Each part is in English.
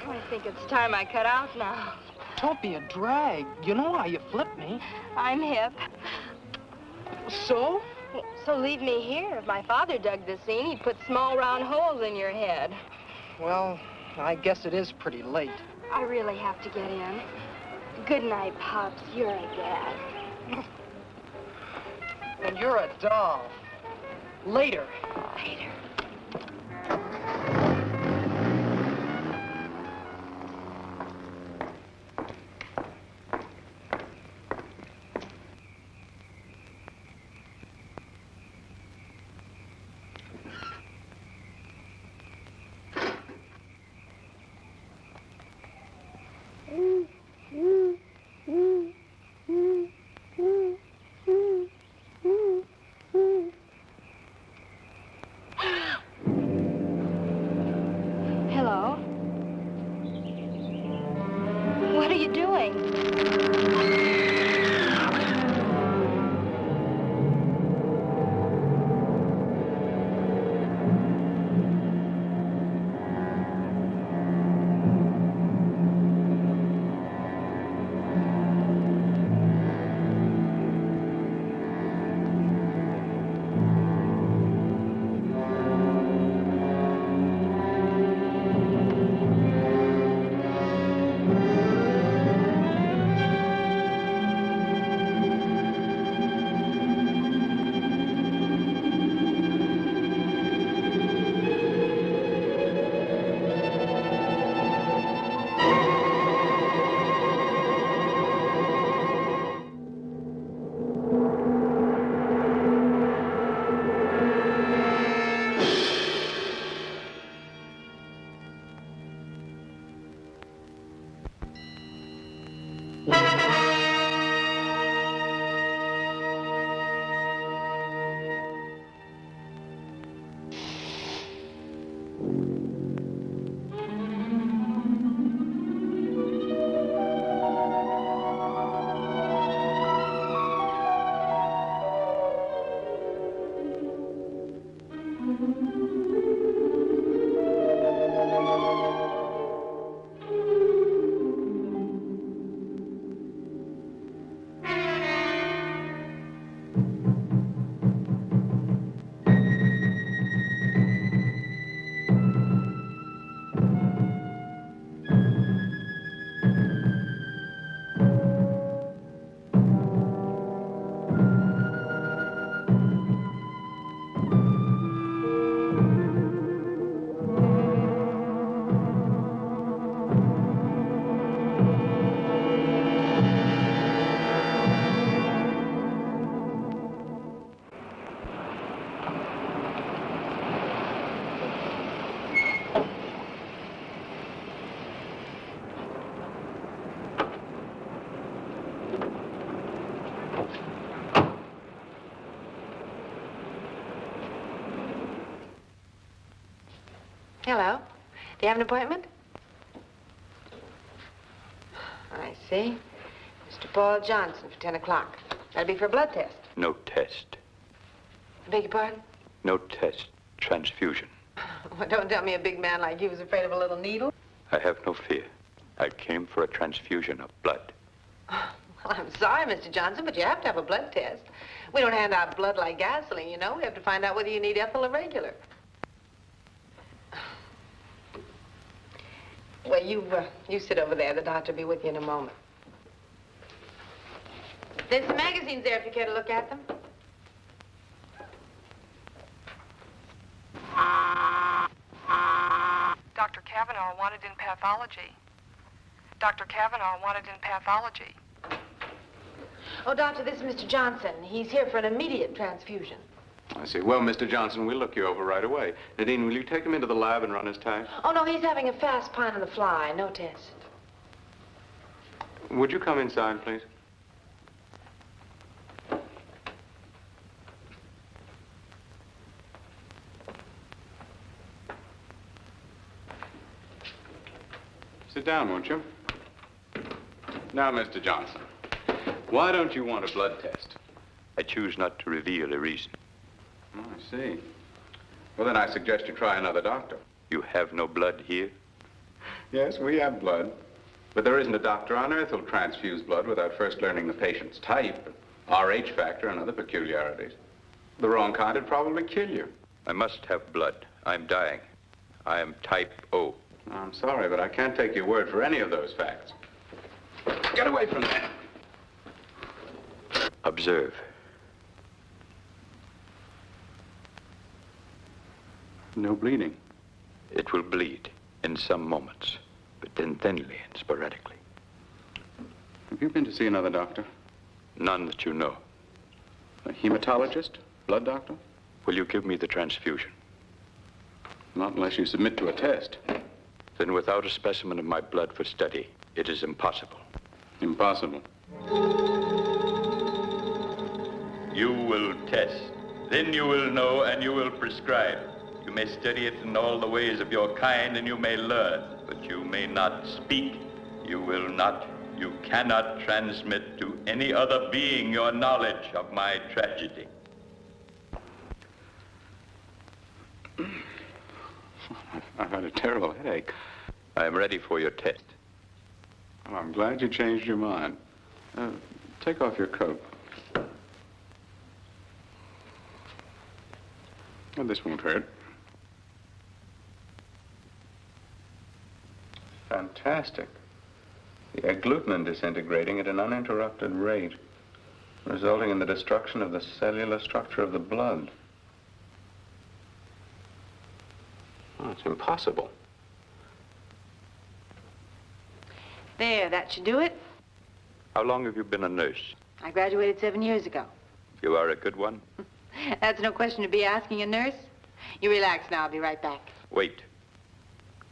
I think it's time I cut out now. Don't be a drag. You know how you flip me. I'm hip. So? So leave me here. If my father dug this scene, he'd put small round holes in your head. Well, I guess it is pretty late. I really have to get in. Good night, Pops. You're a dad. And you're a doll. Later. Later. Hello? What are you doing? Hello. Do you have an appointment? I see. Mr. Paul Johnson for 10 o'clock. That'll be for a blood test. No test. I beg your pardon? No test. Transfusion. Well, don't tell me a big man like you was afraid of a little needle. I have no fear. I came for a transfusion of blood. Well, I'm sorry, Mr. Johnson, but you have to have a blood test. We don't hand out blood like gasoline, you know. We have to find out whether you need ethyl or regular. Well, you sit over there. The doctor will be with you in a moment. There's some magazines there if you care to look at them. Dr. Kavanaugh wanted in pathology. Dr. Kavanaugh wanted in pathology. Oh, doctor, this is Mr. Johnson. He's here for an immediate transfusion. I see. Well, Mr. Johnson, we'll look you over right away. Nadine, will you take him into the lab and run his tag? Oh, no, he's having a fast pine on the fly. No test. Would you come inside, please? Sit down, won't you? Now, Mr. Johnson, why don't you want a blood test? I choose not to reveal a reason. Oh, I see. Well, then I suggest you try another doctor. You have no blood here? Yes, we have blood. But there isn't a doctor on earth who'll transfuse blood without first learning the patient's type, RH factor, and other peculiarities. The wrong kind would probably kill you. I must have blood. I'm dying. I am type O. I'm sorry, but I can't take your word for any of those facts. Get away from that. Observe. No bleeding. It will bleed in some moments, but then thinly and sporadically. Have you been to see another doctor? None that you know. A hematologist? Blood doctor? Will you give me the transfusion? Not unless you submit to a test. Then without a specimen of my blood for study, it is impossible. Impossible. You will test. Then you will know and you will prescribe. You may study it in all the ways of your kind and you may learn, but you may not speak. You cannot transmit to any other being your knowledge of my tragedy. I've had a terrible headache. I am ready for your test. Well, I'm glad you changed your mind. Take off your coat. Well, this won't hurt. Fantastic. The agglutinin disintegrating at an uninterrupted rate, resulting in the destruction of the cellular structure of the blood. Oh, it's impossible. There, that should do it. How long have you been a nurse? I graduated 7 years ago. You are a good one? That's no question to be asking a nurse. You relax now, I'll be right back. Wait.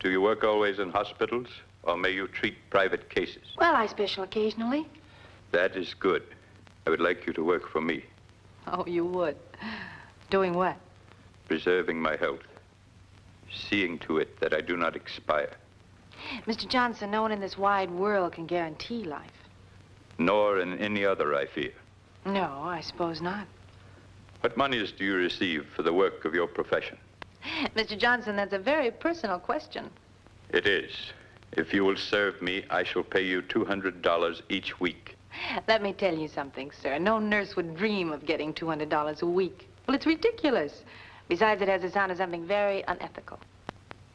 Do you work always in hospitals, or may you treat private cases? Well, I special occasionally. That is good. I would like you to work for me, Oh, you would. Doing what? preserving my health, seeing to it that I do not expire, Mr. Johnson, no one in this wide world can guarantee life. nor in any other, I fear. No, I suppose not. What monies do you receive for the work of your profession? Mr. Johnson, that's a very personal question. It is. If you will serve me, I shall pay you $200 each week. Let me tell you something, sir. No nurse would dream of getting $200 a week. Well, it's ridiculous. Besides, it has the sound of something very unethical.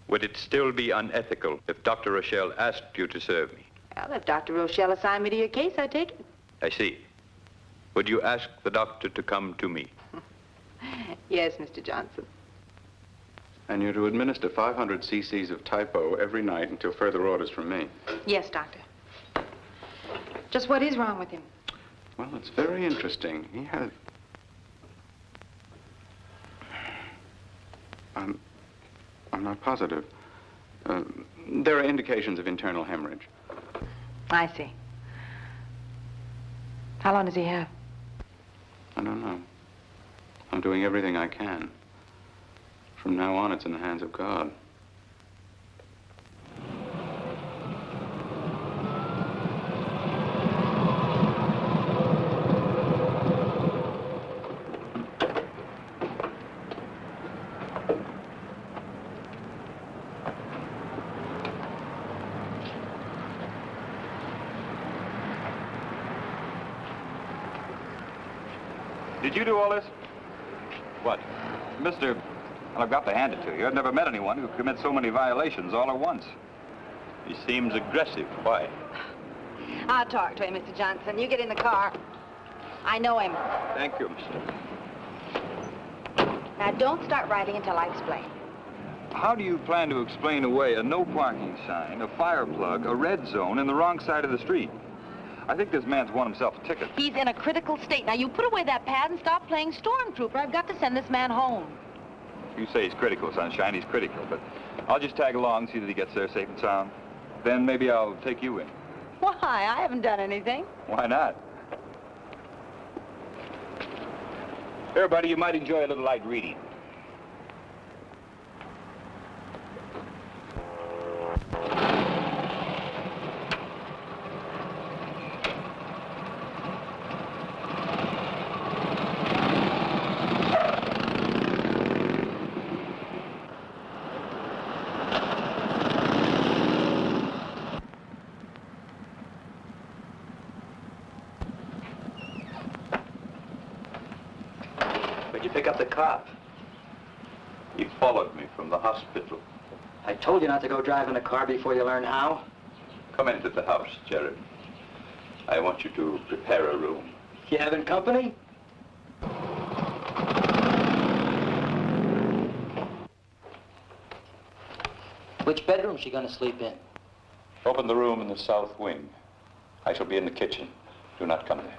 Would it still be unethical if Dr. Rochelle asked you to serve me? Well, if Dr. Rochelle assigned me to your case, I'd take it. I see. Would you ask the doctor to come to me? Yes, Mr. Johnson. And you're to administer 500 cc's of typo every night until further orders from me. Yes, Doctor. Just what is wrong with him? Well, it's very interesting. He has... I'm not positive. There are indications of internal hemorrhage. I see. How long does he have? I don't know. I'm doing everything I can. From now on, it's in the hands of God. Did you do all this? What? Mr. Well, I've got to hand it to you. I've never met anyone who commits so many violations all at once. He seems aggressive. Why? I'll talk to him, Mr. Johnson. You get in the car. I know him. Thank you, Mr. Now, don't start writing until I explain. How do you plan to explain away a no parking sign, a fire plug, a red zone, and the wrong side of the street? I think this man's won himself a ticket. He's in a critical state. Now, you put away that pad and stop playing stormtrooper. I've got to send this man home. You say he's critical, Sunshine. He's critical, but I'll just tag along, see that he gets there safe and sound. Then maybe I'll take you in. Why? I haven't done anything. Why not? Here, buddy, you might enjoy a little light reading. Where'd you pick up the cop? He followed me from the hospital. I told you not to go driving a car before you learn how. Come into the house, Jeremy. I want you to prepare a room. You having company? Which bedroom's she gonna sleep in? Open the room in the south wing. I shall be in the kitchen. Do not come there.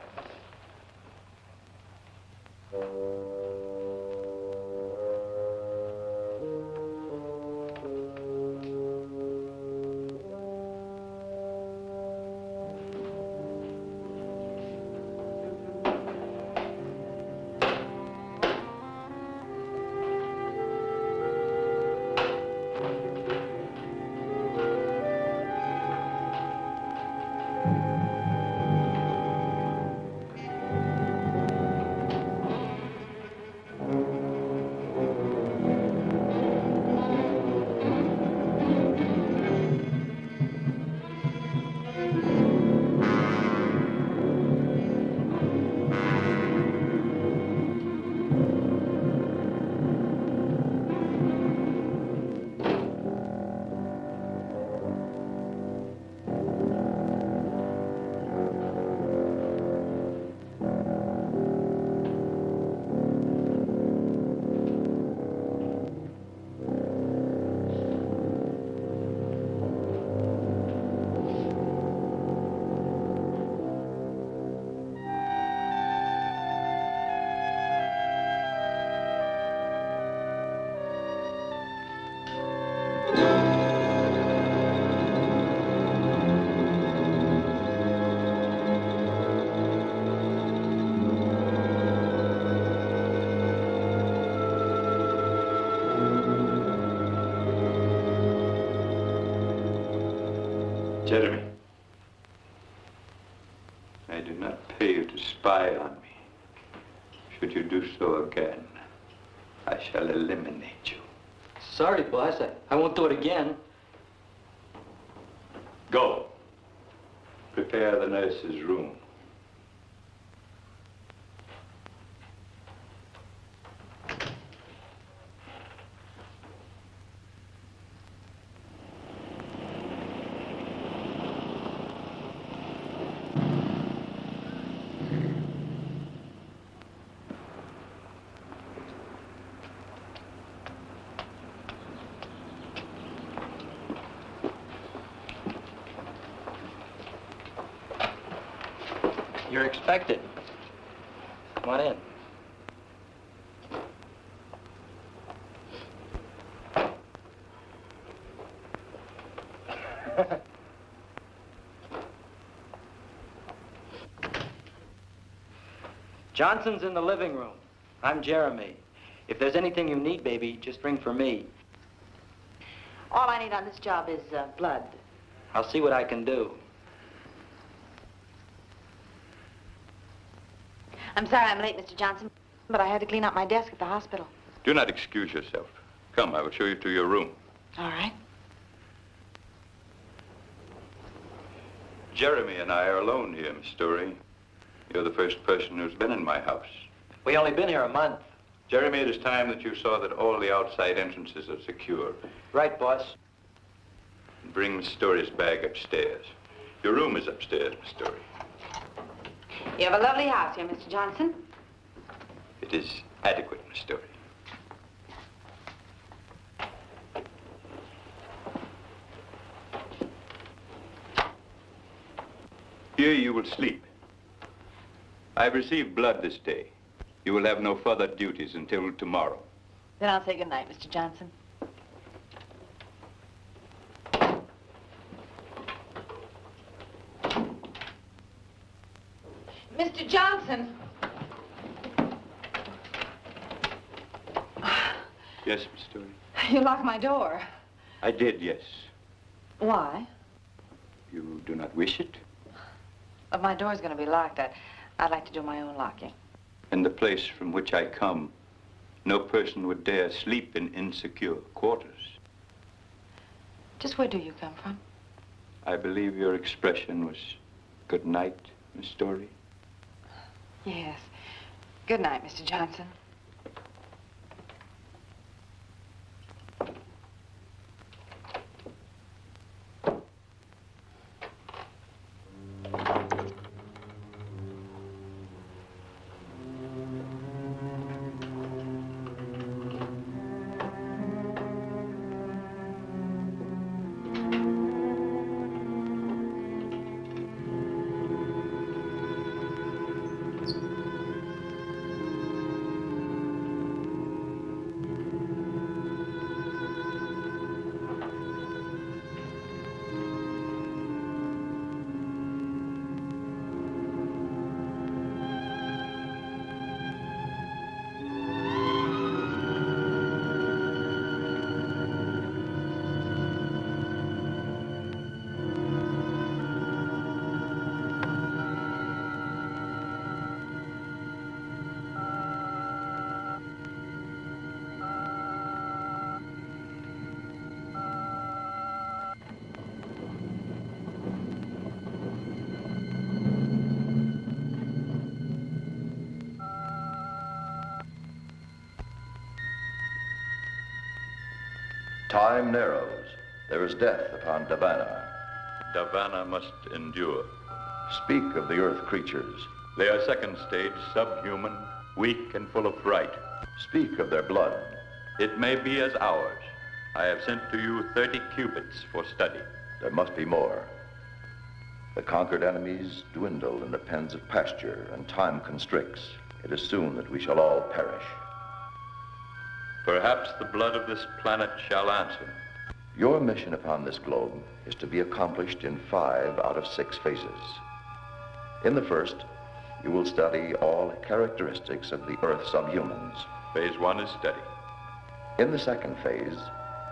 Jeremy, I do not pay you to spy on me. Should you do so again, I shall eliminate you. Sorry, boss. I won't do it again. Go. Prepare the nurse's room. You're expected. Come on in. Johnson's in the living room. I'm Jeremy. If there's anything you need, baby, just ring for me. All I need on this job is blood. I'll see what I can do. I'm sorry I'm late, Mr. Johnson, but I had to clean out my desk at the hospital. Do not excuse yourself. Come, I will show you to your room. All right. Jeremy and I are alone here, Miss Story. You're the first person who's been in my house. We only been here a month. Jeremy, it is time that you saw that all the outside entrances are secure. Right, boss. Bring Miss Story's bag upstairs. Your room is upstairs, Miss Story. You have a lovely house here, Mr. Johnson. It is adequate, Miss Story. Here you will sleep. I've received blood this day. You will have no further duties until tomorrow. Then I'll say good night, Mr. Johnson. Mr. Johnson! Yes, Miss Story? You locked my door. I did, yes. Why? You do not wish it? If my door's going to be locked, I'd like to do my own locking. In the place from which I come, no person would dare sleep in insecure quarters. Just where do you come from? I believe your expression was good night, Miss Story. Yes. Good night, Mr. Johnson. Time narrows. There is death upon Davanna. Davanna must endure. Speak of the earth creatures. They are second stage, subhuman, weak and full of fright. Speak of their blood. It may be as ours. I have sent to you 30 cubits for study. There must be more. The conquered enemies dwindle in the pens of pasture, and time constricts. It is soon that we shall all perish. Perhaps the blood of this planet shall answer. Your mission upon this globe is to be accomplished in 5 out of 6 phases. In the first, you will study all characteristics of the Earth's subhumans. Phase 1 is study. In the second phase,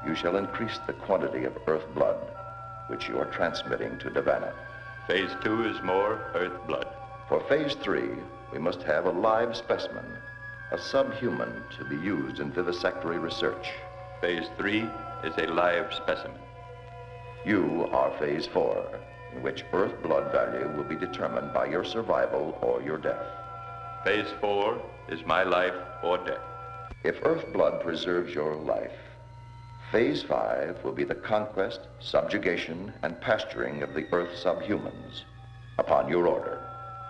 you shall increase the quantity of Earth blood, which you are transmitting to Davanna. Phase 2 is more Earth blood. For phase 3, we must have a live specimen, a subhuman to be used in vivisectory research. Phase 3 is a live specimen. You are phase 4, in which Earth blood value will be determined by your survival or your death. Phase 4 is my life or death. If Earth blood preserves your life, phase 5 will be the conquest, subjugation, and pasturing of the Earth subhumans upon your order.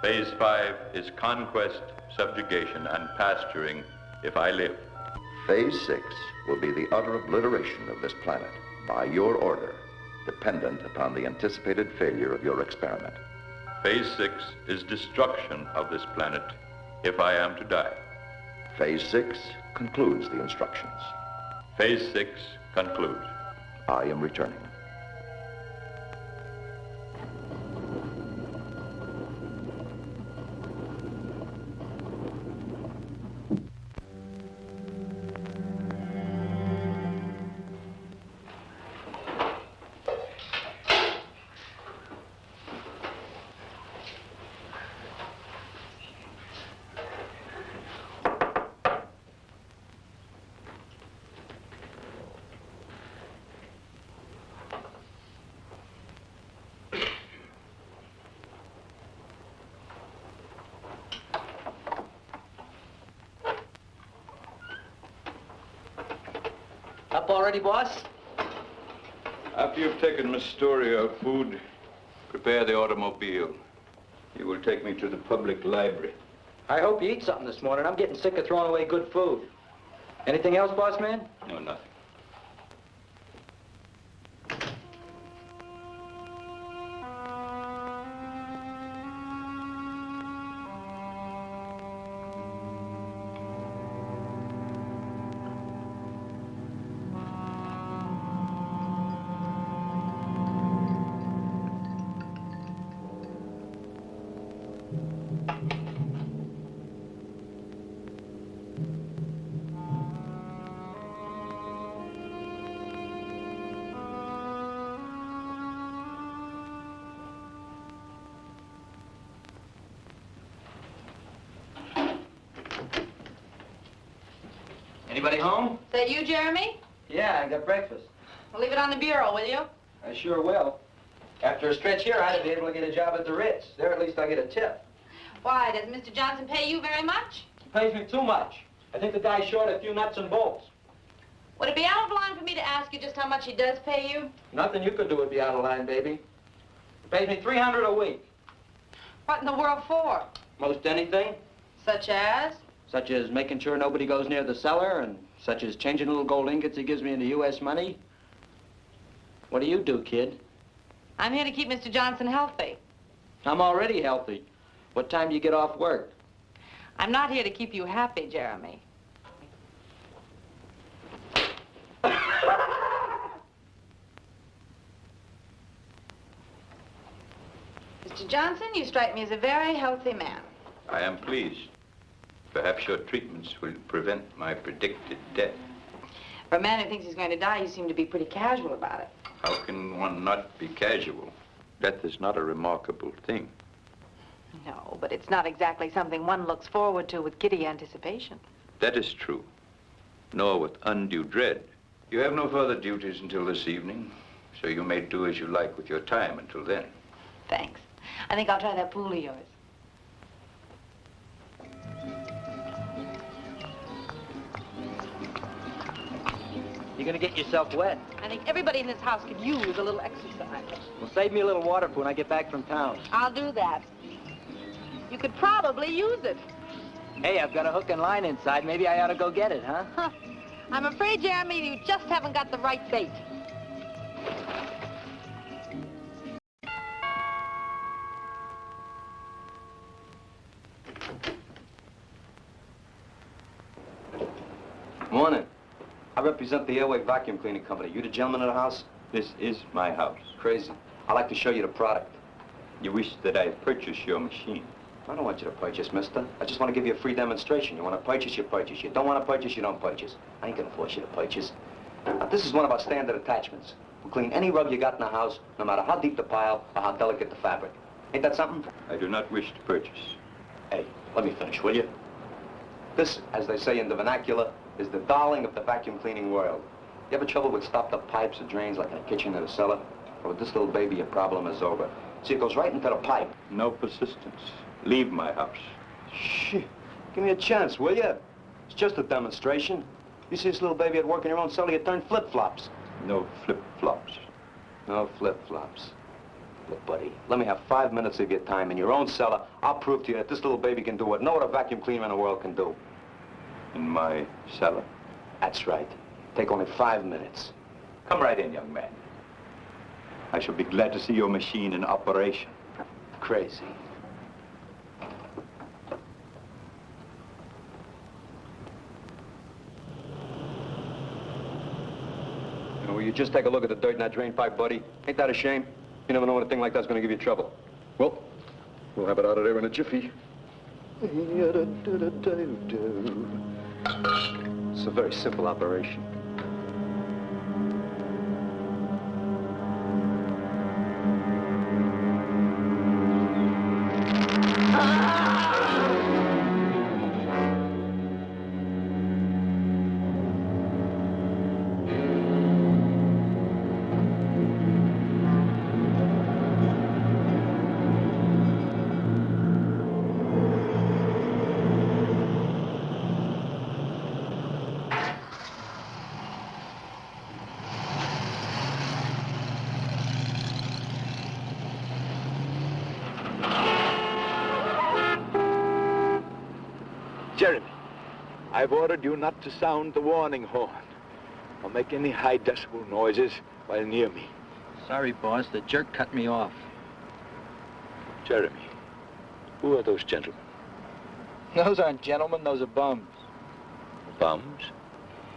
Phase 5 is conquest, subjugation, and pasturing if I live. Phase 6 will be the utter obliteration of this planet by your order, dependent upon the anticipated failure of your experiment. Phase 6 is destruction of this planet if I am to die. Phase 6 concludes the instructions. Phase 6 concludes. I am returning. Up already, boss? After you've taken Miss Story her food, prepare the automobile. You will take me to the public library. I hope you eat something this morning. I'm getting sick of throwing away good food. Anything else, boss man? No, nothing. Anybody home? Is that you, Jeremy? Yeah, I got breakfast. Well, leave it on the bureau, will you? I sure will. After a stretch here, I'd be able to get a job at the Ritz. There, at least I get a tip. Why, does Mr. Johnson pay you very much? He pays me too much. I think the guy's short a few nuts and bolts. Would it be out of line for me to ask you just how much he does pay you? Nothing you could do would be out of line, baby. He pays me $300 a week. What in the world for? Most anything. Such as? Such as making sure nobody goes near the cellar, and such as changing little gold ingots he gives me into U.S. money. What do you do, kid? I'm here to keep Mr. Johnson healthy. I'm already healthy. What time do you get off work? I'm not here to keep you happy, Jeremy. Mr. Johnson, you strike me as a very healthy man. I am pleased. Perhaps your treatments will prevent my predicted death. For a man who thinks he's going to die, you seem to be pretty casual about it. How can one not be casual? Death is not a remarkable thing. No, but it's not exactly something one looks forward to with giddy anticipation. That is true, nor with undue dread. You have no further duties until this evening, so you may do as you like with your time until then. Thanks. I think I'll try that pool of yours. You You're gonna get yourself wet. I think everybody in this house could use a little exercise. Well, save me a little water for when I get back from town. I'll do that. You could probably use it. Hey, I've got a hook and line inside. Maybe I ought to go get it, huh? Huh. I'm afraid, Jeremy, you just haven't got the right bait. Morning. I represent the Airway Vacuum Cleaning Company. You the gentleman of the house? This is my house. Crazy. I'd like to show you the product. You wish that I purchase your machine. I don't want you to purchase, mister. I just want to give you a free demonstration. You want to purchase, you purchase. You don't want to purchase, you don't purchase. I ain't gonna force you to purchase. Now, this is one of our standard attachments. We'll clean any rug you got in the house, no matter how deep the pile or how delicate the fabric. Ain't that something? I do not wish to purchase. Hey, let me finish, will you? This, as they say in the vernacular, is the darling of the vacuum cleaning world. You ever trouble with stopped up pipes or drains like in a kitchen or a cellar? Well, with this little baby, your problem is over. See, it goes right into the pipe. No persistence. Leave my house. Shit. Give me a chance, will you? It's just a demonstration. You see this little baby at work in your own cellar, you turn flip-flops. No flip-flops. No flip-flops. Look, buddy, let me have 5 minutes of your time in your own cellar. I'll prove to you that this little baby can do what no other vacuum cleaner in the world can do. In my cellar. That's right. Take only 5 minutes. Come right in, young man. I shall be glad to see your machine in operation. Crazy. Will you just take a look at the dirt in that drain pipe, buddy? Ain't that a shame? You never know when a thing like that's gonna give you trouble. Well, we'll have it out of there in a jiffy. It's a very simple operation. Jeremy, I've ordered you not to sound the warning horn or make any high-decibel noises while near me. Sorry, boss. The jerk cut me off. Jeremy, who are those gentlemen? Those aren't gentlemen. Those are bums. Bums?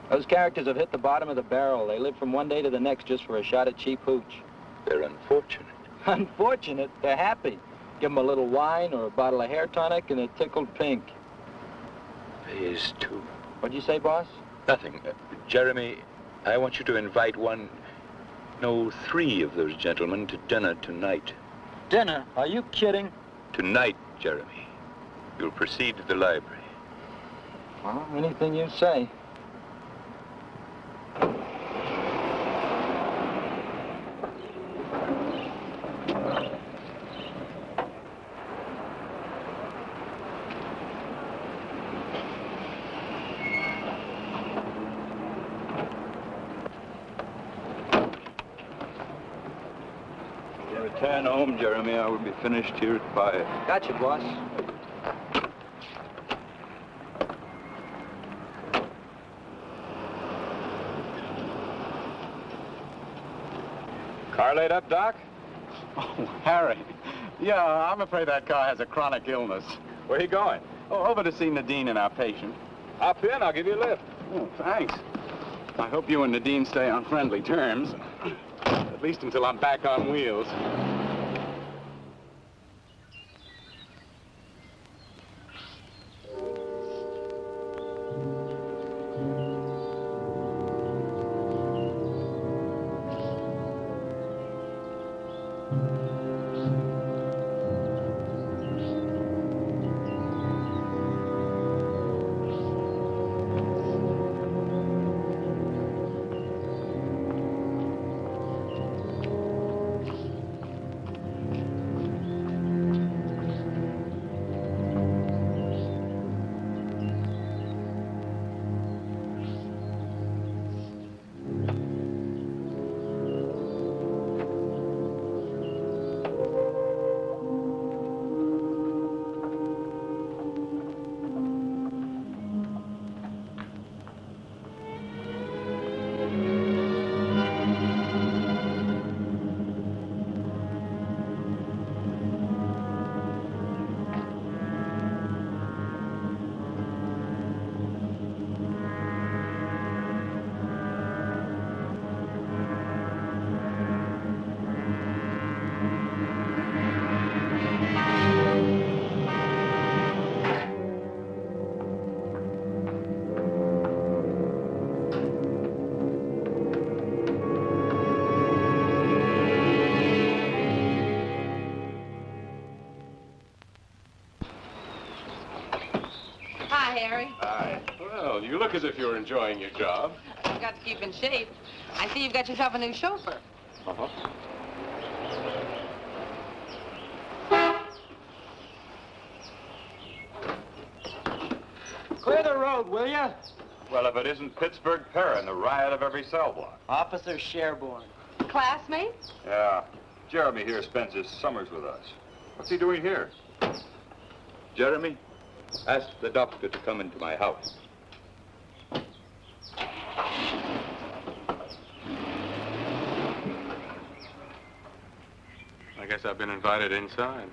Those characters have hit the bottom of the barrel. They live from one day to the next just for a shot at cheap hooch. They're unfortunate. Unfortunate? They're happy. Give them a little wine or a bottle of hair tonic and they're tickled pink. They is, too. What'd you say, boss? Nothing. Jeremy, I want you to invite three of those gentlemen to dinner tonight. Dinner? Are you kidding? Tonight, Jeremy. You'll proceed to the library. Well, anything you say. Return home, Jeremy. I will be finished here at 5. Gotcha, boss. Car laid up, Doc? Oh, Harry. Yeah, I'm afraid that car has a chronic illness. Where are you going? Oh, over to see Nadine and our patient. Hop in. I'll give you a lift. Oh, thanks. I hope you and Nadine stay on friendly terms. At least until I'm back on wheels. Well, you look as if you're enjoying your job. You've got to keep in shape. I see you've got yourself a new chauffeur. Uh-huh. Clear the road, will you? Well, if it isn't Pittsburgh Perrin, the riot of every cell block. Officer Sherborne. Classmates? Yeah. Jeremy here spends his summers with us. What's he doing here? Jeremy, ask the doctor to come into my house. I guess I've been invited inside.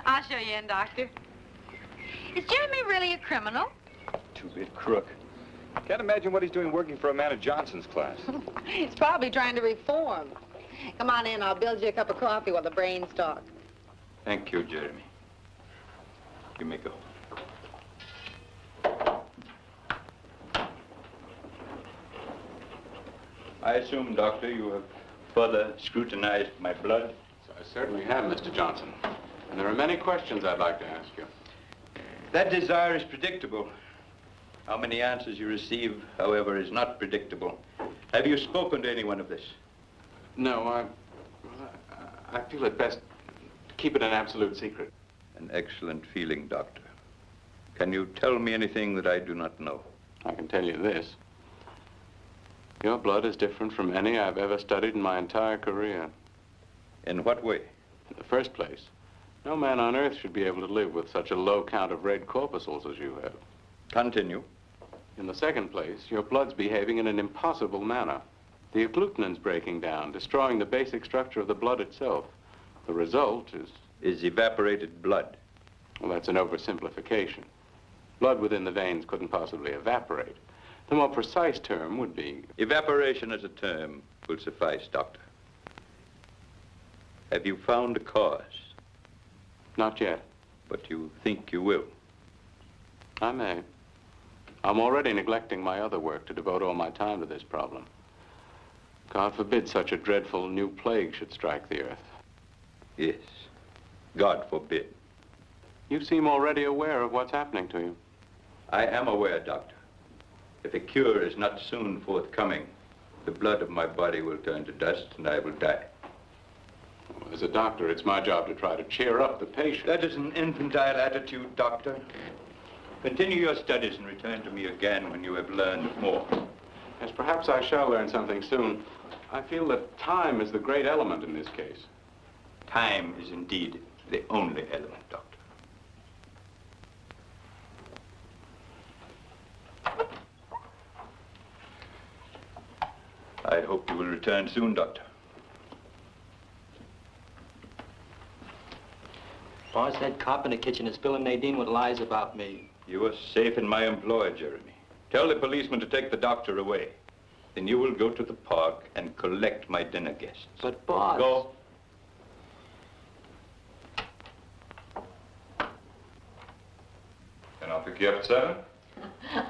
I'll show you in, Doctor. Is Jeremy really a criminal? Two-bit crook. Can't imagine what he's doing working for a man of Johnson's class. He's probably trying to reform. Come on in, I'll build you a cup of coffee while the brains talk. Thank you, Jeremy. You may go. I assume, Doctor, you have further scrutinized my blood? I certainly have, Mr. Johnson. And there are many questions I'd like to ask you. That desire is predictable. How many answers you receive, however, is not predictable. Have you spoken to anyone of this? No, I feel it best to keep it an absolute secret. An excellent feeling, Doctor. Can you tell me anything that I do not know? I can tell you this. Your blood is different from any I've ever studied in my entire career. In what way? In the first place, no man on earth should be able to live with such a low count of red corpuscles as you have. Continue. In the second place, your blood's behaving in an impossible manner. The agglutinins breaking down, destroying the basic structure of the blood itself. The result is evaporated blood. Well, that's an oversimplification. Blood within the veins couldn't possibly evaporate. The more precise term would be... Evaporation as a term will suffice, Doctor. Have you found a cause? Not yet. But you think you will? I may. I'm already neglecting my other work to devote all my time to this problem. God forbid such a dreadful new plague should strike the earth. Yes. God forbid. You seem already aware of what's happening to you. I am aware, Doctor. If a cure is not soon forthcoming, the blood of my body will turn to dust and I will die. Well, as a doctor, it's my job to try to cheer up the patient. That is an infantile attitude, Doctor. Continue your studies and return to me again when you have learned more. Yes, perhaps I shall learn something soon. I feel that time is the great element in this case. Time is indeed the only element, Doctor. I hope you will return soon, Doctor. Boss, that cop in the kitchen is filling Nadine with lies about me. You are safe in my employ, Jeremy. Tell the policeman to take the doctor away. Then you will go to the park and collect my dinner guests. But, boss... Go. Then I'll pick you up at 7?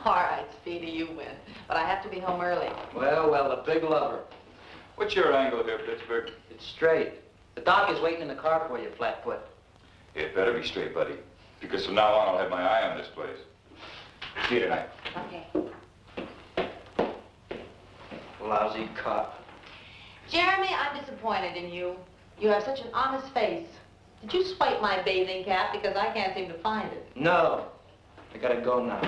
All right, Speedy, you win. But I have to be home early. Well, the big lover. What's your angle here, Pittsburgh? It's straight. The doc is waiting in the car for you, Flatfoot. It better be straight, buddy. Because from now on, I'll have my eye on this place. See you tonight. Okay. Lousy cop. Jeremy, I'm disappointed in you. You have such an honest face. Did you swipe my bathing cap? Because I can't seem to find it. No. I gotta go now.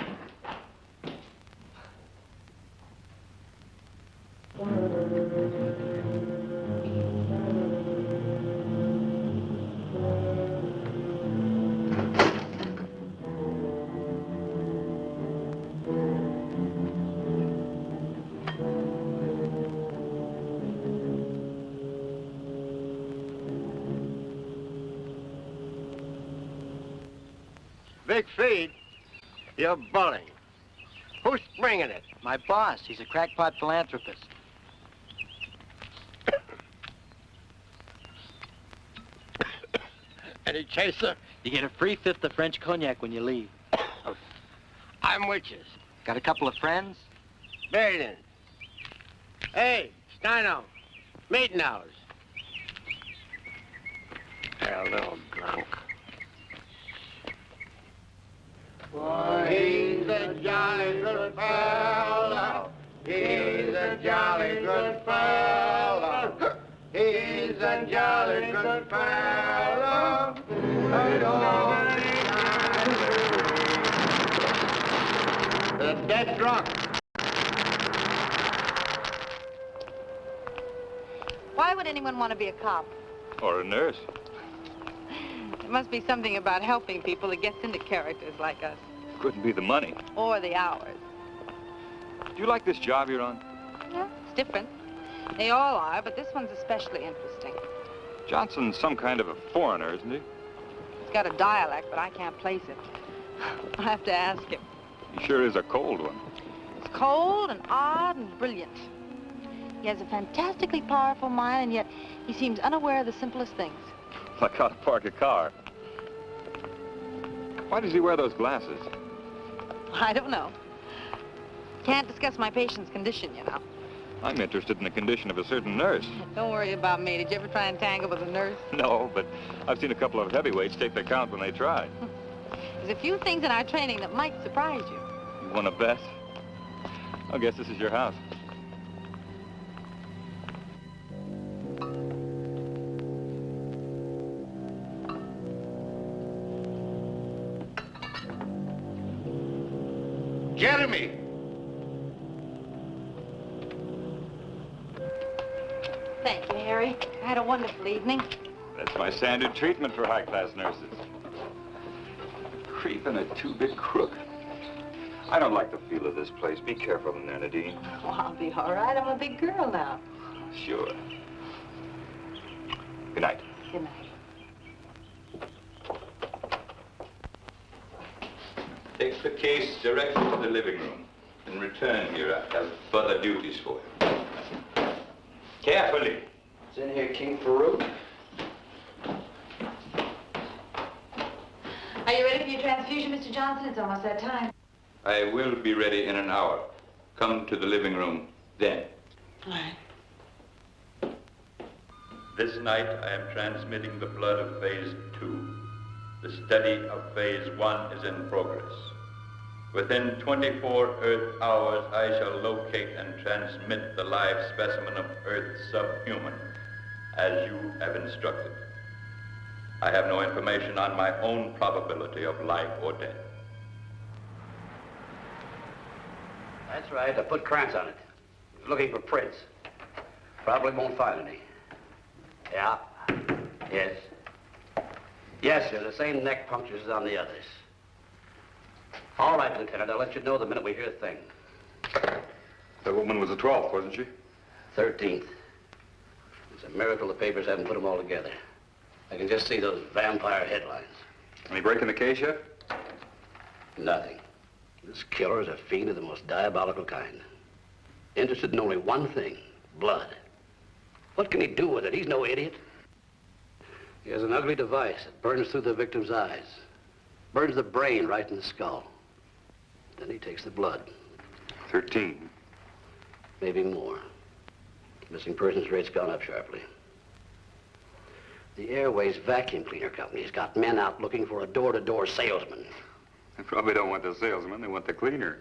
Big feed? You're bullying. Who's bringing it? My boss. He's a crackpot philanthropist. Any chaser? You get a free fifth of French cognac when you leave. I'm witches. Got a couple of friends? Millions. Hey, Steino. Meeting house. Hell, little drunk. Why, He's a jolly good fellow. He's a jolly good fellow. He's a jolly good fellow. The dead drunk. Why would anyone want to be a cop? Or a nurse. There must be something about helping people that gets into characters like us. Couldn't be the money. Or the hours. Do you like this job you're on? Yeah, it's different. They all are, but this one's especially interesting. Johnson's some kind of a foreigner, isn't he? He's got a dialect, but I can't place it. I'll have to ask him. He sure is a cold one. It's cold and odd and brilliant. He has a fantastically powerful mind, and yet he seems unaware of the simplest things. Like how to park a car. Why does he wear those glasses? I don't know. Can't discuss my patient's condition, you know. I'm interested in the condition of a certain nurse. Don't worry about me. Did you ever try and tangle with a nurse? No, but I've seen a couple of heavyweights take their count when they tried. There's a few things in our training that might surprise you. You want to bet? I guess this is your house. Jeremy! Thank you, Harry. I had a wonderful evening. That's my standard treatment for high-class nurses. Creep and a two-bit crook. I don't like the feel of this place. Be careful in there, Nadine. Oh, I'll be all right. I'm a big girl now. Sure. Good night. Good night. Take the case directly to the living room. In return here, I have further duties for you. Carefully. It's in here, King Farouk. Are you ready for your transfusion, Mr. Johnson? It's almost that time. I will be ready in an hour. Come to the living room then. All right. This night, I am transmitting the blood of phase 2. The study of phase 1 is in progress. Within 24 Earth hours, I shall locate and transmit the live specimen of Earth subhuman, as you have instructed. I have no information on my own probability of life or death. That's right. I put cramps on it. Looking for prints. Probably won't find any. Yeah. Yes. Yes, sir. The same neck punctures as on the others. All right, Lieutenant. I'll let you know the minute we hear a thing. That woman was the 12th, wasn't she? 13th. It's a miracle the papers haven't put them all together. I can just see those vampire headlines. Any break in the case yet? Nothing. This killer is a fiend of the most diabolical kind. Interested in only one thing, blood. What can he do with it? He's no idiot. He has an ugly device that burns through the victim's eyes. Burns the brain right in the skull. Then he takes the blood. 13. Maybe more. Missing persons rate's gone up sharply. The Airways Vacuum Cleaner Company's got men out looking for a door-to-door salesman. They probably don't want the salesman, they want the cleaner.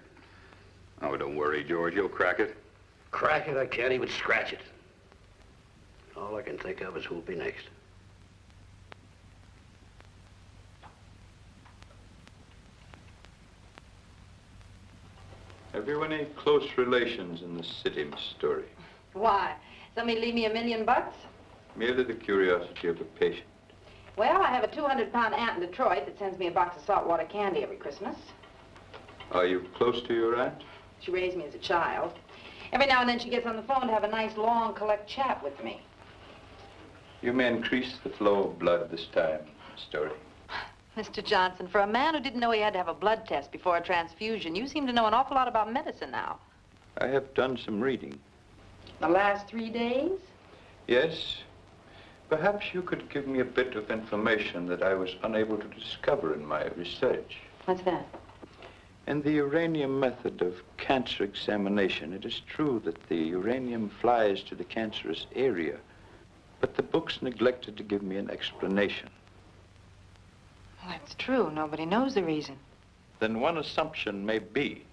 Oh, don't worry, George, you'll crack it. Crack it? I can't even scratch it. All I can think of is who'll be next. Have you any close relations in the city, Miss Story? Why? Somebody leave me $1 million? Merely the curiosity of the patient. Well, I have a 200-pound aunt in Detroit that sends me a box of saltwater candy every Christmas. Are you close to your aunt? She raised me as a child. Every now and then she gets on the phone to have a nice, long, collect chat with me. You may increase the flow of blood this time, Miss Story. Mr. Johnson, for a man who didn't know he had to have a blood test before a transfusion, you seem to know an awful lot about medicine now. I have done some reading. The last 3 days? Yes. Perhaps you could give me a bit of information that I was unable to discover in my research. What's that? In the uranium method of cancer examination, it is true that the uranium flies to the cancerous area, but the books neglected to give me an explanation. Well, that's true. Nobody knows the reason. then one assumption may be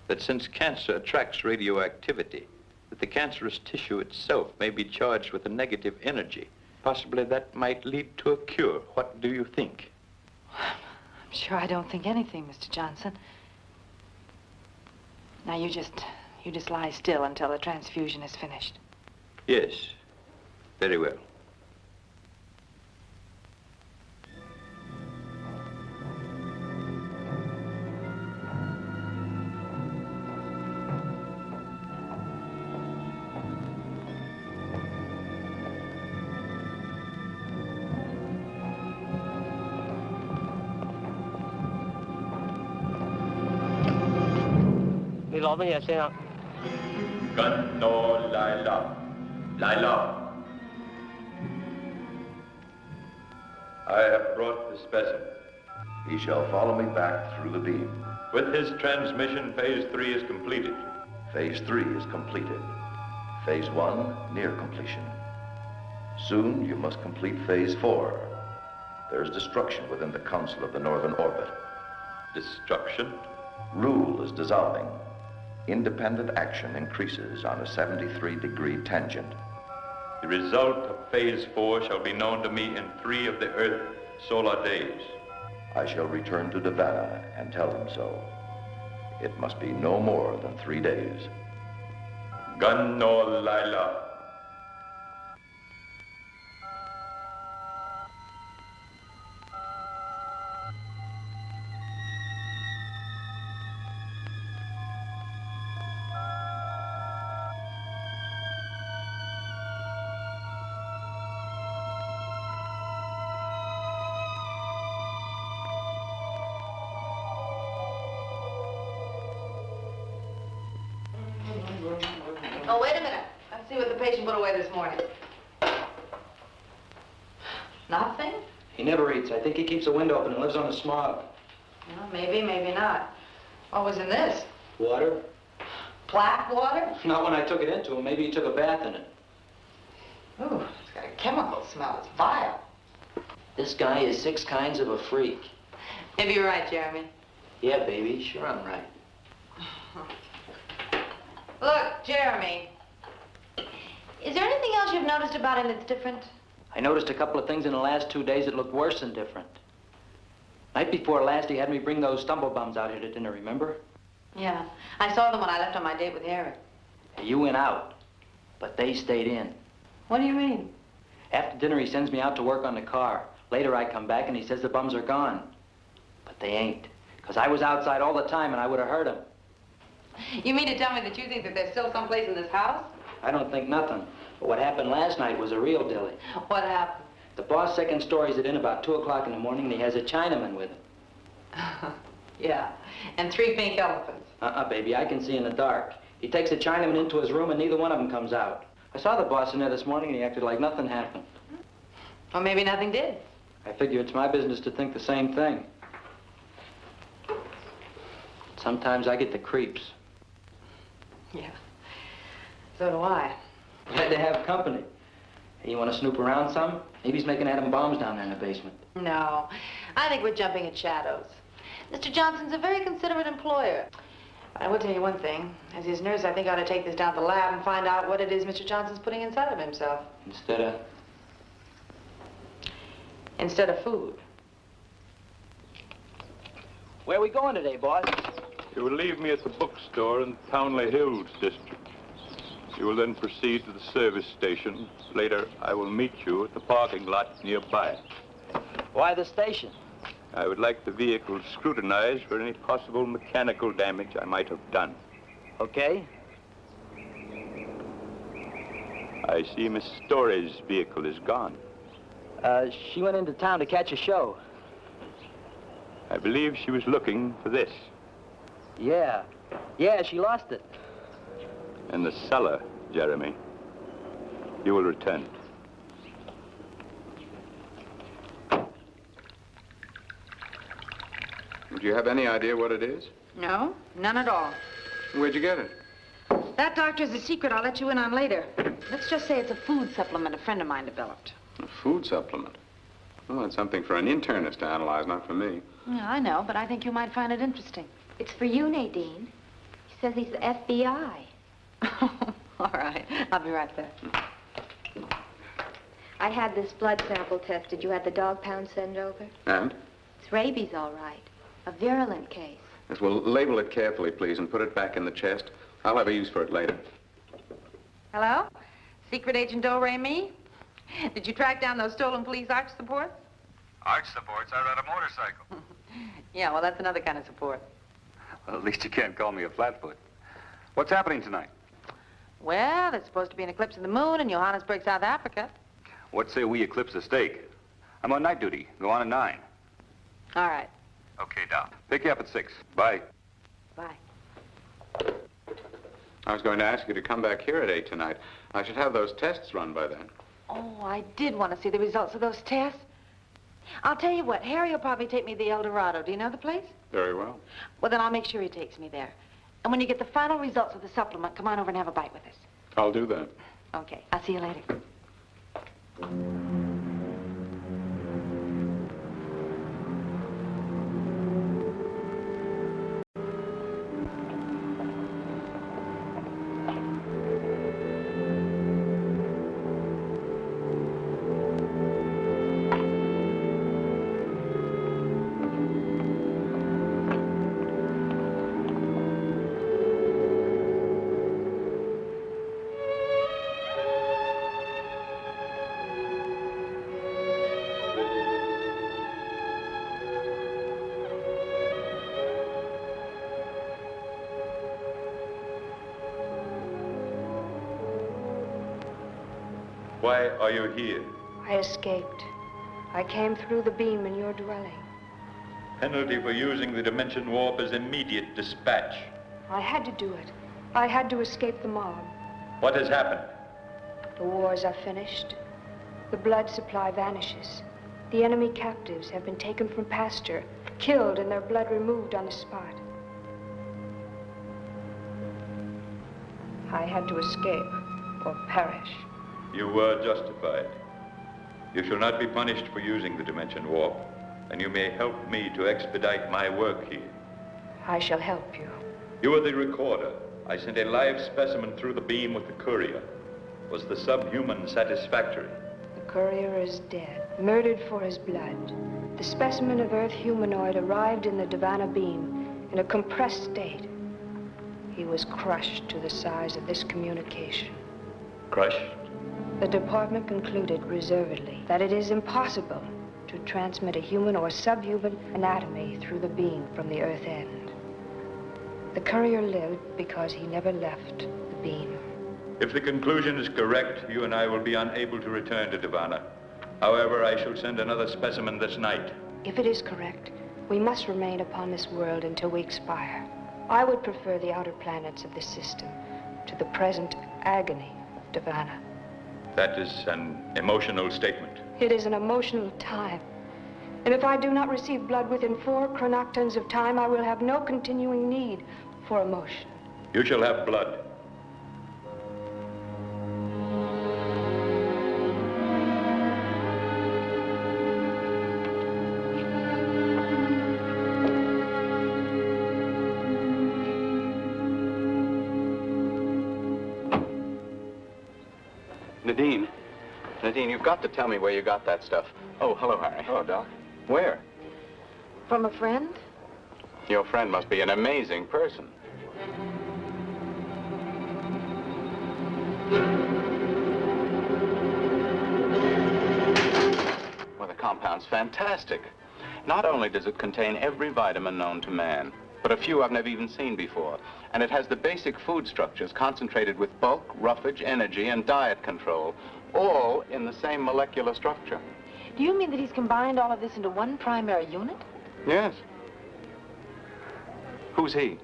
that since cancer attracts radioactivity, that the cancerous tissue itself may be charged with a negative energy. Possibly that might lead to a cure. What do you think? I'm sure I don't think anything, Mr. Johnson. Now, you just lie still until the transfusion is finished. Yes, very well. Gun no Lila. Lila. I have brought the specimen. He shall follow me back through the beam. With his transmission, phase 3 is completed. Phase 3 is completed. Phase 1 near completion. Soon you must complete phase 4. There's destruction within the Council of the Northern Orbit. Destruction? Rule is dissolving. Independent action increases on a 73-degree tangent. The result of phase 4 shall be known to me in 3 of the Earth's solar days. I shall return to Davanna and tell them so. It must be no more than 3 days. Gun no Lila. Oh, wait a minute. Let's see what the patient put away this morning. Nothing? He never eats. I think he keeps a window open and lives on the smog. Well, maybe, maybe not. What was in this? Water? Black water? Not when I took it into him. Maybe he took a bath in it. Ooh, it's got a chemical smell. It's vile. This guy is 6 kinds of a freak. Maybe you're right, Jeremy. Yeah, baby. Sure I'm right. Look, Jeremy, is there anything else you've noticed about him that's different? I noticed a couple of things in the last 2 days that looked worse than different. Night before last, he had me bring those stumblebums out here to dinner, remember? Yeah, I saw them when I left on my date with Harry. You went out, but they stayed in. What do you mean? After dinner, he sends me out to work on the car. Later, I come back, and he says the bums are gone. But they ain't, because I was outside all the time, and I would have heard him. You mean to tell me that you think that there's still someplace in this house? I don't think nothing. But what happened last night was a real dilly. What happened? The boss' second story's it in about 2 o'clock in the morning, and he has a Chinaman with him. Yeah, and 3 pink elephants. Baby, I can see in the dark. He takes the Chinaman into his room, and neither one of them comes out. I saw the boss in there this morning, and he acted like nothing happened. Or maybe nothing did. I figure it's my business to think the same thing. Sometimes I get the creeps. Yeah, so do I. Glad to have company. Hey, you want to snoop around some? Maybe he's making atom bombs down there in the basement. No, I think we're jumping at shadows. Mr. Johnson's a very considerate employer. But I will tell you one thing. As his nurse, I think I ought to take this down to the lab and find out what it is Mr. Johnson's putting inside of himself. Instead of food. Where are we going today, boss? You will leave me at the bookstore in Townley Hills district. You will then proceed to the service station. Later, I will meet you at the parking lot nearby. Why the station? I would like the vehicle scrutinized for any possible mechanical damage I might have done. Okay. I see Miss Story's vehicle is gone. She went into town to catch a show. I believe she was looking for this. Yeah. Yeah, she lost it. In the cellar, Jeremy. You will return it. Do you have any idea what it is? No, none at all. Where'd you get it? That, doctor, is a secret I'll let you in on later. Let's just say it's a food supplement a friend of mine developed. A food supplement? Oh, it's something for an internist to analyze, not for me. Yeah, I know, but I think you might find it interesting. It's for you, Nadine. He says he's the FBI. All right. I'll be right there. I had this blood sample tested. You had the dog pound sent over? And? It's rabies, all right. A virulent case. Yes, well, label it carefully, please, and put it back in the chest. I'll have a use for it later. Hello? Secret Agent Do-Re Me? Did you track down those stolen police arch supports? Arch supports? I ride a motorcycle. Yeah, well, that's another kind of support. Well, at least you can't call me a flatfoot. What's happening tonight? Well, there's supposed to be an eclipse of the moon in Johannesburg, South Africa. What say we eclipse a steak? I'm on night duty. Go on at 9. All right. Okay, Doc. Pick you up at 6. Bye. Bye. I was going to ask you to come back here at 8 tonight. I should have those tests run by then. Oh, I did want to see the results of those tests. I'll tell you what, Harry will probably take me to the El Dorado. Do you know the place? Very well. Well, then I'll make sure he takes me there. And when you get the final results of the supplement, come on over and have a bite with us. I'll do that. Okay, I'll see you later. Why are you here? I escaped. I came through the beam in your dwelling. Penalty for using the dimension warp is immediate dispatch. I had to do it. I had to escape the mob. What has happened? The wars are finished. The blood supply vanishes. The enemy captives have been taken from pasture, killed and their blood removed on the spot. I had to escape or perish. You were justified. You shall not be punished for using the dimension warp, and you may help me to expedite my work here. I shall help you. You are the recorder. I sent a live specimen through the beam with the courier. Was the subhuman satisfactory? The courier is dead, murdered for his blood. The specimen of Earth humanoid arrived in the Davanna beam in a compressed state. He was crushed to the size of this communication. Crushed? The department concluded reservedly that it is impossible to transmit a human or subhuman anatomy through the beam from the Earth end. The courier lived because he never left the beam. If the conclusion is correct, you and I will be unable to return to Davanna. However, I shall send another specimen this night. If it is correct, we must remain upon this world until we expire. I would prefer the outer planets of this system to the present agony of Davanna. That is an emotional statement. It is an emotional time. And if I do not receive blood within 4 chronoctons of time, I will have no continuing need for emotion. You shall have blood. Nadine, you've got to tell me where you got that stuff. Oh, hello, Harry. Hello, Doc. Where? From a friend? Your friend must be an amazing person. Well, the compound's fantastic. Not only does it contain every vitamin known to man, but a few I've never even seen before. And it has the basic food structures concentrated with bulk, roughage, energy, and diet control, all in the same molecular structure. Do you mean that he's combined all of this into one primary unit? Yes. Who's he?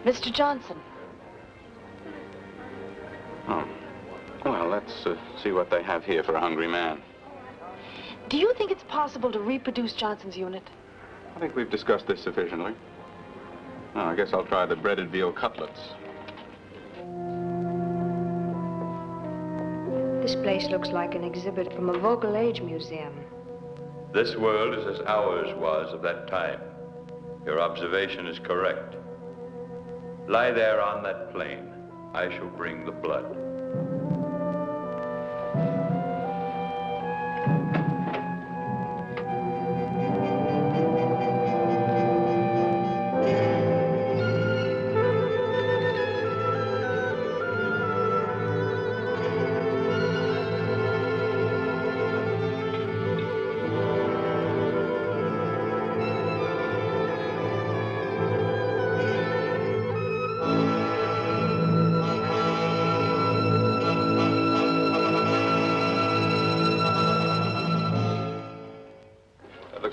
Mr. Johnson. Oh. Well, let's see what they have here for a hungry man. Do you think it's possible to reproduce Johnson's unit? I think we've discussed this sufficiently. Oh, I guess I'll try the breaded veal cutlets. This place looks like an exhibit from a vocal age museum. This world is as ours was of that time. Your observation is correct. Lie there on that plain. I shall bring the blood.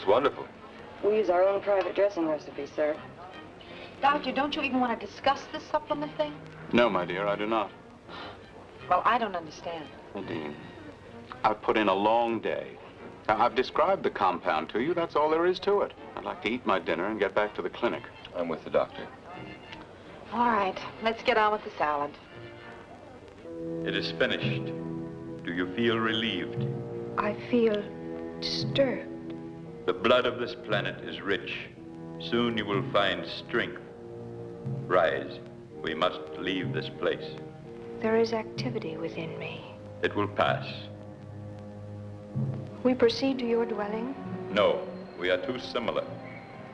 Wonderful. We use our own private dressing recipe, sir. Doctor, don't you even want to discuss this supplement thing? No, my dear, I do not. Well, I don't understand. Nadine, I've put in a long day. Now, I've described the compound to you. That's all there is to it. I'd like to eat my dinner and get back to the clinic. I'm with the doctor. All right, let's get on with the salad. It is finished. Do you feel relieved? I feel disturbed. The blood of this planet is rich. Soon you will find strength. Rise. We must leave this place. There is activity within me. It will pass. We proceed to your dwelling? No, we are too similar.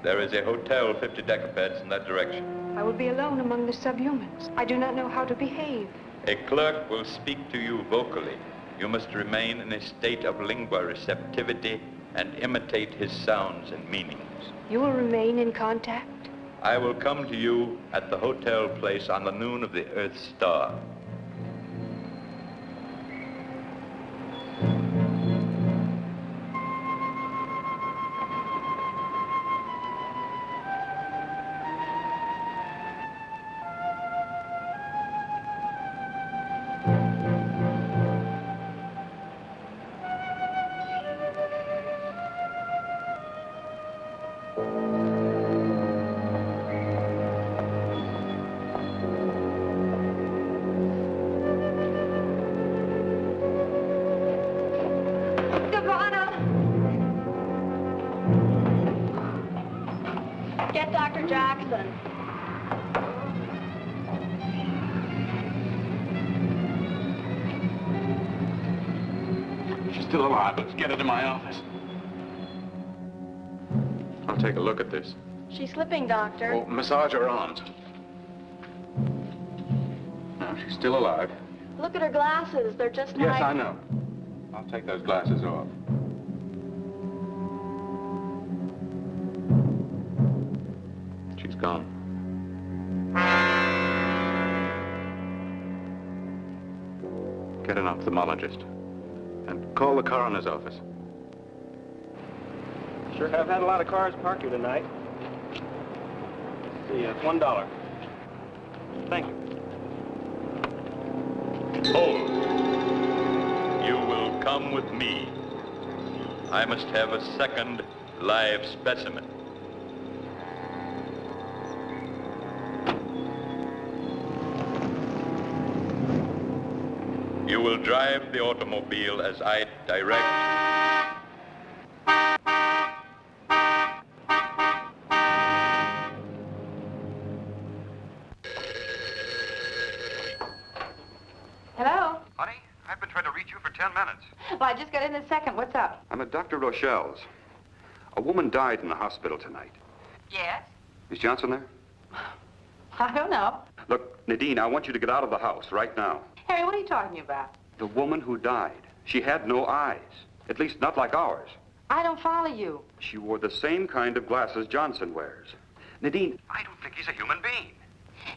There is a hotel 50 decabeds in that direction. I will be alone among the subhumans. I do not know how to behave. A clerk will speak to you vocally. You must remain in a state of lingua receptivity and imitate his sounds and meanings. You will remain in contact? I will come to you at the hotel place on the noon of the Earth's star. Get Dr. Jackson. She's still alive. Let's get her to my office. I'll take a look at this. She's slipping, Doctor. Oh, massage her arms. No, she's still alive. Look at her glasses. They're just Yes, like... I know. I'll take those glasses off. She's gone. Get an ophthalmologist. And call the coroner's office. Sure have had a lot of cars parked here tonight. See, it's $1. Thank you. Hold. You will come with me. I must have a second live specimen. You will drive the automobile as I direct. Hello? Honey, I've been trying to reach you for 10 minutes. Well, I just got in a second. What's up? I'm at Dr. Rochelle's. A woman died in the hospital tonight. Yes? Is Johnson there? I don't know. Look, Nadine, I want you to get out of the house right now. Harry, what are you talking about? The woman who died. She had no eyes. At least not like ours. I don't follow you. She wore the same kind of glasses Johnson wears. Nadine, I don't think he's a human being.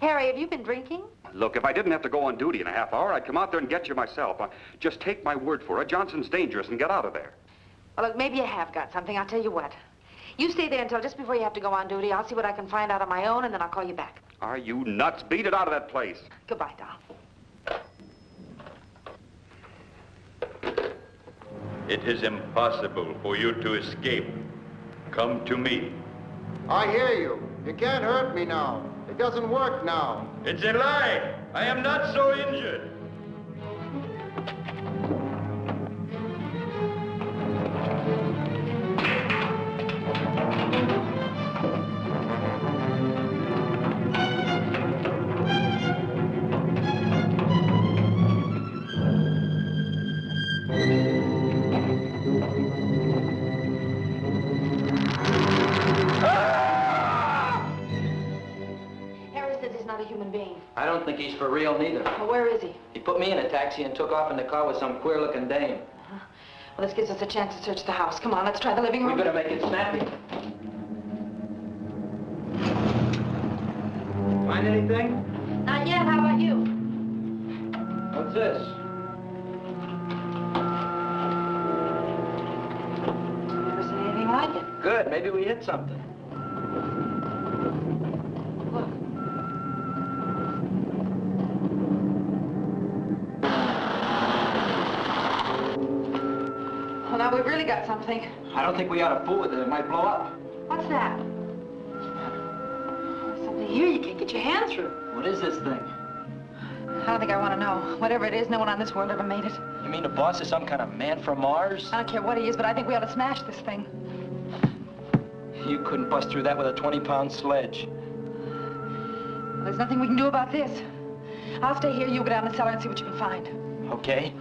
Harry, have you been drinking? Look, if I didn't have to go on duty in a half hour, I'd come out there and get you myself. Just take my word for it. Johnson's dangerous and get out of there. Well, look, maybe you have got something. I'll tell you what. You stay there until just before you have to go on duty. I'll see what I can find out on my own, and then I'll call you back. Are you nuts? Beat it out of that place. Goodbye, doll. It is impossible for you to escape. Come to me. I hear you. You can't hurt me now. It doesn't work now. It's a lie. I am not so injured. don't think he's for real neither. Well, where is he? He put me in a taxi and took off in the car with some queer-looking dame. Well, this gives us a chance to search the house. Come on, let's try the living room. We better make it snappy. Find anything? Not yet. How about you? What's this? Never seen anything like it. Good. Maybe we hit something. Well, now we've really got something. I don't think we ought to fool with it. It might blow up. What's that? Something here you can't get your hand through. What is this thing? I don't think I want to know. Whatever it is, no one on this world ever made it. You mean the boss is some kind of man from Mars? I don't care what he is, but I think we ought to smash this thing. You couldn't bust through that with a 20-pound sledge. Well, there's nothing we can do about this. I'll stay here. You go down the cellar and see what you can find. Okay.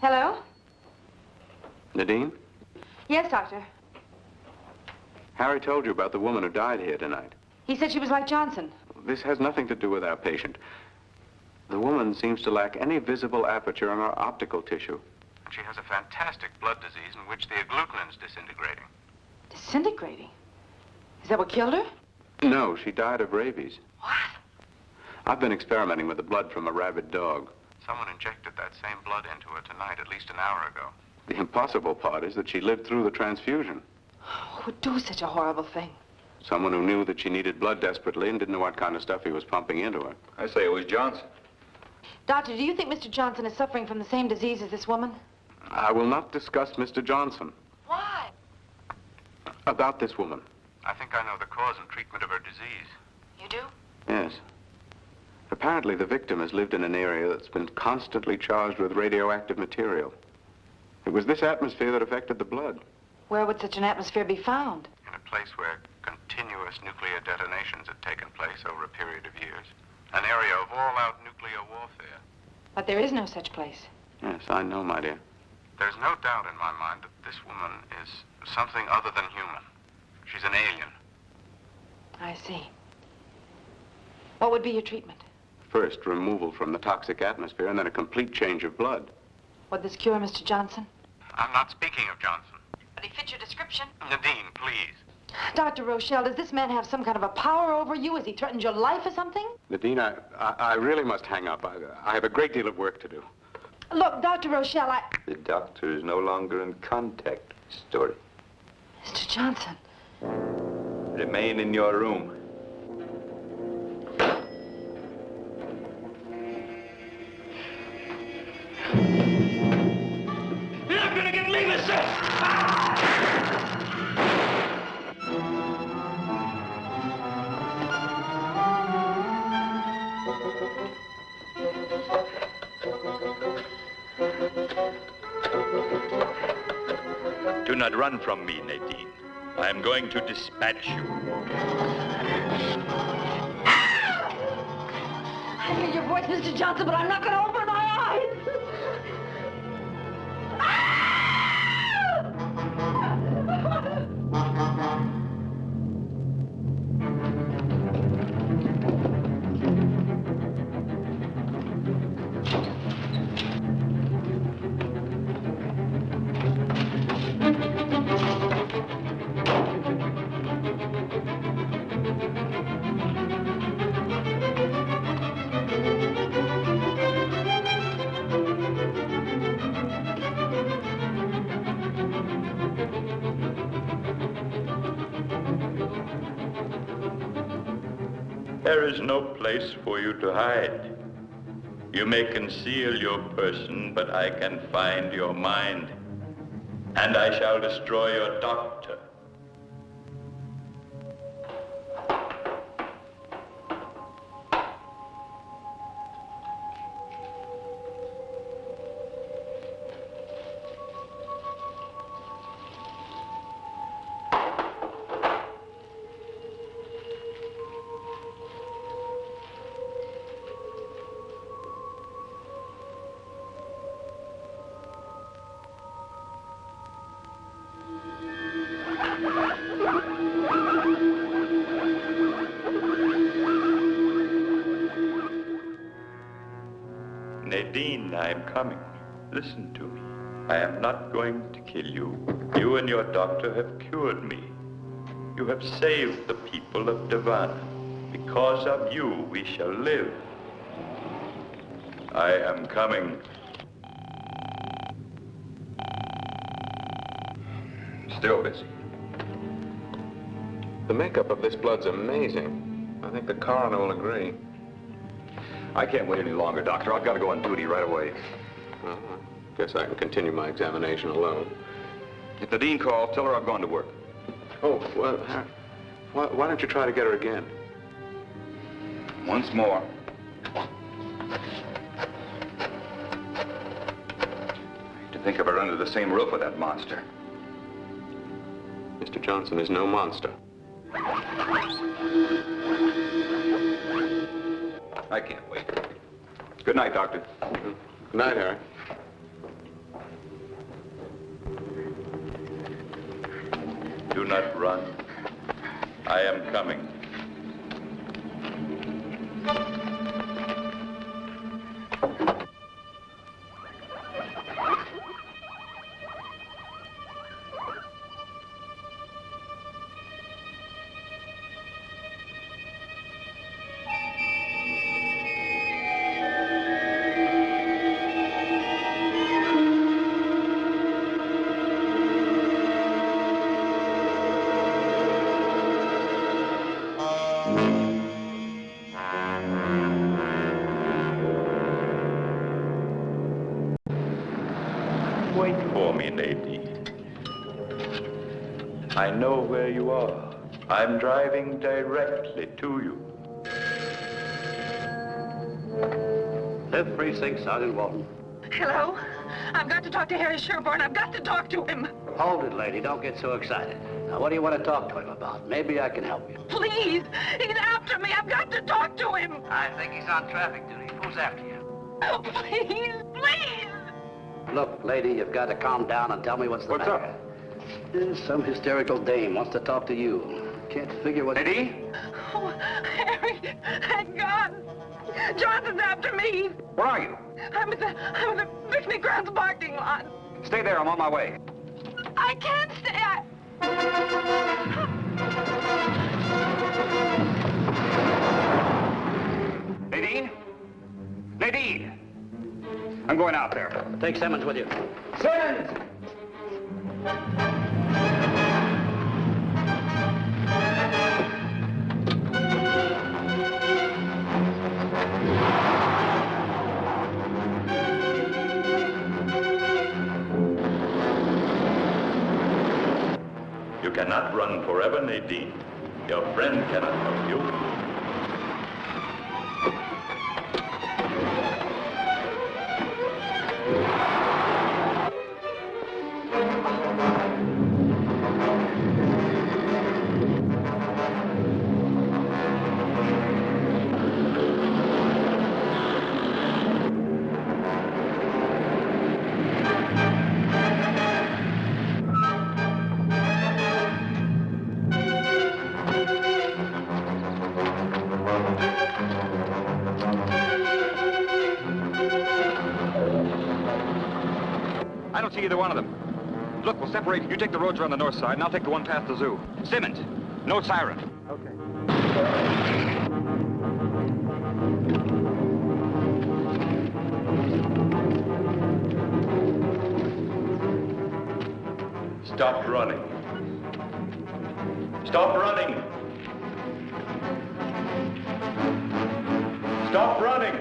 Hello? Nadine? Yes, Doctor. Harry told you about the woman who died here tonight. He said she was like Johnson. This has nothing to do with our patient. The woman seems to lack any visible aperture in her optical tissue. She has a fantastic blood disease in which the agglutinins disintegrating. Disintegrating? Is that what killed her? No, she died of rabies. What? I've been experimenting with the blood from a rabid dog. Someone injected that same blood into her tonight, at least an hour ago. The impossible part is that she lived through the transfusion. Who would do such a horrible thing? Someone who knew that she needed blood desperately and didn't know what kind of stuff he was pumping into her. I say it was Johnson. Doctor, do you think Mr. Johnson is suffering from the same disease as this woman? I will not discuss Mr. Johnson. Why? About this woman. I think I know the cause and treatment of her disease. You do? Yes. Apparently, the victim has lived in an area that's been constantly charged with radioactive material. It was this atmosphere that affected the blood. Where would such an atmosphere be found? In a place where continuous nuclear detonations had taken place over a period of years. An area of all-out nuclear warfare. But there is no such place. Yes, I know, my dear. There's no doubt in my mind that this woman is something other than human. She's an alien. I see. What would be your treatment? First, removal from the toxic atmosphere, and then a complete change of blood. Would this cure Mr. Johnson? I'm not speaking of Johnson. But he fit your description. Nadine, please. Dr. Rochelle, does this man have some kind of a power over you? Has he threatened your life or something? Nadine, I really must hang up. I have a great deal of work to do. Look, Dr. Rochelle, The doctor is no longer in contact with the story. Mr. Johnson. Remain in your room. You're not gonna get me, mister! Do not run from me, Nadine. I am going to dispatch you. I hear your voice, Mr. Johnson, but I'm not going to open my eyes. There is no place for you to hide. You may conceal your person, but I can find your mind. And I shall destroy your doctor. Nadine, I am coming. Listen to me. I am not going to kill you. You and your doctor have cured me. You have saved the people of Davanna. Because of you, we shall live. I am coming. Still busy. The makeup of this blood's amazing. I think the coroner will agree. I can't wait any longer, Doctor. I've got to go on duty right away. Well, I guess I can continue my examination alone. If the dean calls, tell her I've gone to work. Oh, well, Harry, why don't you try to get her again? Once more. To think of her under the same roof with that monster. Mr. Johnson is no monster. I can't wait. Good night, Doctor. Good night, Harry. Do not run. I am coming. Wait for me, Nadine. I know where you are. I'm driving directly to you. 5th Precinct, Sergeant Walton. Hello? I've got to talk to Harry Sherburne. I've got to talk to him. Hold it, lady. Don't get so excited. Now, what do you want to talk to him about? Maybe I can help you. Please. He's after me. I've got to talk to him. I think he's on traffic duty. Who's after you? Oh, please, please. Look, lady, you've got to calm down and tell me what's the matter. What's up? Some hysterical dame wants to talk to you. Can't figure what... Lady? Oh, Harry, thank God. Johnson's after me. Where are you? I'm at the picnic grounds parking lot. Stay there. I'm on my way. I can't stay. Nadine? Nadine! I'm going out there. Take Simmons with you. Simmons! You cannot run forever, Nadine. Your friend cannot help you. I don't see either one of them. Look, we'll separate. You take the roads around the north side, and I'll take the one past the zoo. Simmons, no siren. Okay. Stop running. Stop running. Stop running.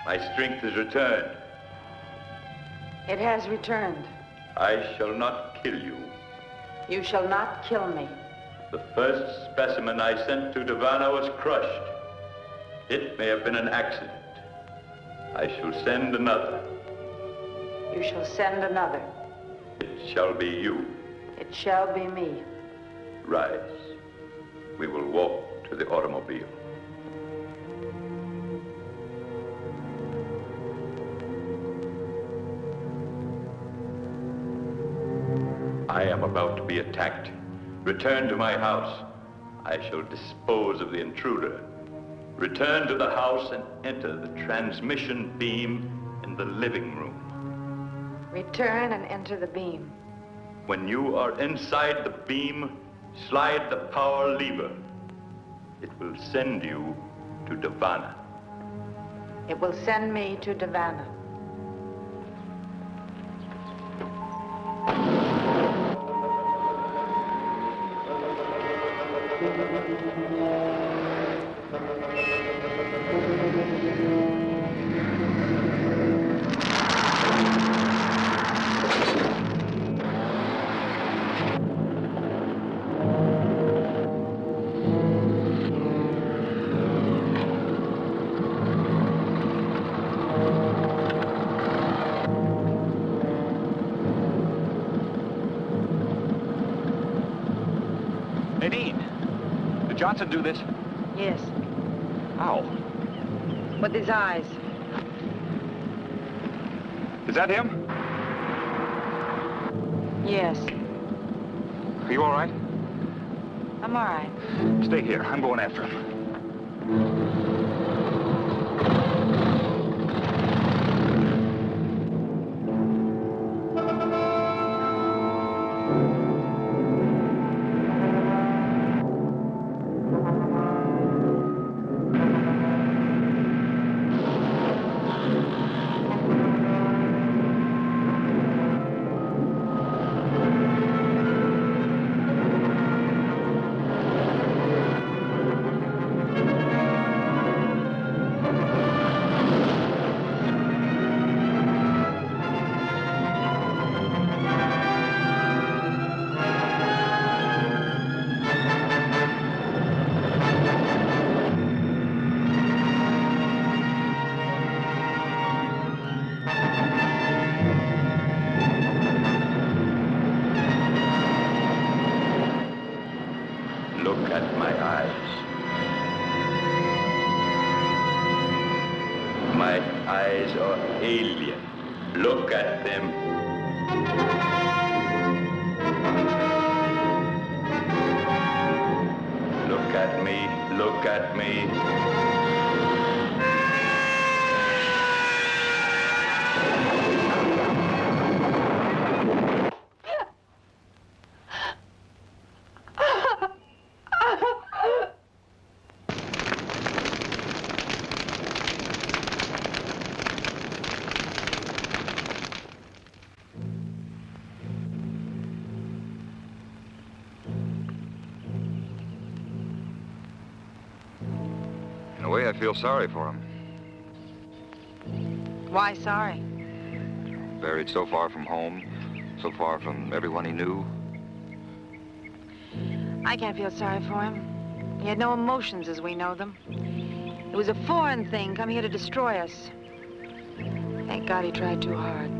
My strength is returned. It has returned. I shall not kill you. You shall not kill me. The first specimen I sent to Davanna was crushed. It may have been an accident. I shall send another. You shall send another. It shall be you. It shall be me. Rise. We will walk to the automobile. about to be attacked. Return to my house. I shall dispose of the intruder. Return to the house and enter the transmission beam in the living room. Return and enter the beam. When you are inside the beam, slide the power lever. It will send you to Davanna. It will send me to Davanna. Johnson do this? Yes. How? With his eyes. Is that him? Yes. Are you all right? I'm all right. Stay here. I'm going after him. Look at my eyes. My eyes are alien. Look at them. Look at me. Look at me. In a way, I feel sorry for him. Why sorry? Buried so far from home, so far from everyone he knew. I can't feel sorry for him. He had no emotions as we know them. It was a foreign thing come here to destroy us. Thank God he tried too hard.